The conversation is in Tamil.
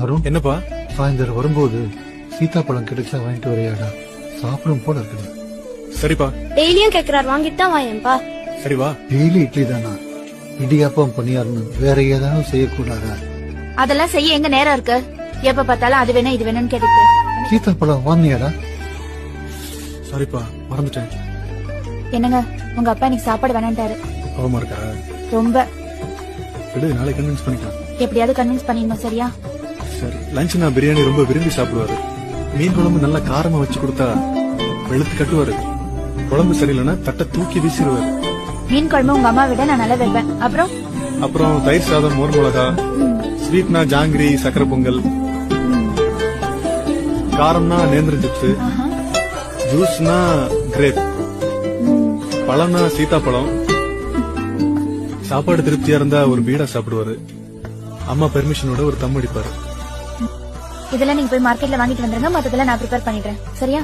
அருண், என்னப்பா? சாயந்தரம் வரும்போது சீதாப்பழம் கிடைச்சா வாங்கிட்டு வரையாடா, சாப்பிடும் போல இருக்கு. சரிப்பா. டெய்லியும் கேக்குறாரு, வாங்கிட்டு தான் வாயேன்பா. சரி வா. டெய்லி இட்லி தானா? இடியாப்பம் பணியாரணும் வேற ஏதாவது செய்யக்கூடாதா? அதெல்லாம் செய்ய எங்க நேரம் இருக்கு? எப்ப பார்த்தாலும் அது வேணும் இது வேணும்னு கேட்டுட்டு. சீதாப்பழம் வாங்கினியாடா? சாரிப்பா, மறந்துட்டேன். என்னங்க, உங்க அப்பா இன்னைக்கு சாப்பாடு வேணான்ட்டாரு. கோவமா இருக்கா? ரொம்ப. விடு, நாளைக்கு கன்வின்ஸ் பண்ணிக்கலாம். எப்படியாவது கன்வின்ஸ் பண்ணிடணும், சரியா? சரி. லஞ்ச் நான் பிரியாணி ரொம்ப விரும்பி சாப்பிடுவாரு. மீன் குழம்பு நல்லா காரமா வச்சு கொடுத்தா வெளுத்து கட்டுவாரு. குழம்பு சரியில்லைன்னா தட்டை தூக்கி வீசிடுவாரு. மீன் குழம்பு உங்க அம்மா விட நான் நல்லா வைப்பேன். அப்புறம் தயிர் சாதம், மோர் மிளகா, ஸ்வீட்னா ஜாங்கிரி, சக்கரை பொங்கல், காரம்னா நேந்திரம் சிப்ஸ், ஜூஸ்னா கிரேப், பழம்னா சீதாப்பழம். சாப்பாடு திருப்தியா இருந்தா ஒரு பீடா சாப்பிடுவாரு. அம்மா பெர்மிஷனோட ஒரு தம் அடிப்பாரு. இதெல்லாம் நீங்க போய் மார்க்கெட்ல வாங்கிட்டு வந்துருங்க, மத்ததெல்லாம் நான் ப்ரிப்பேர் பண்ணிடுறேன், சரியா?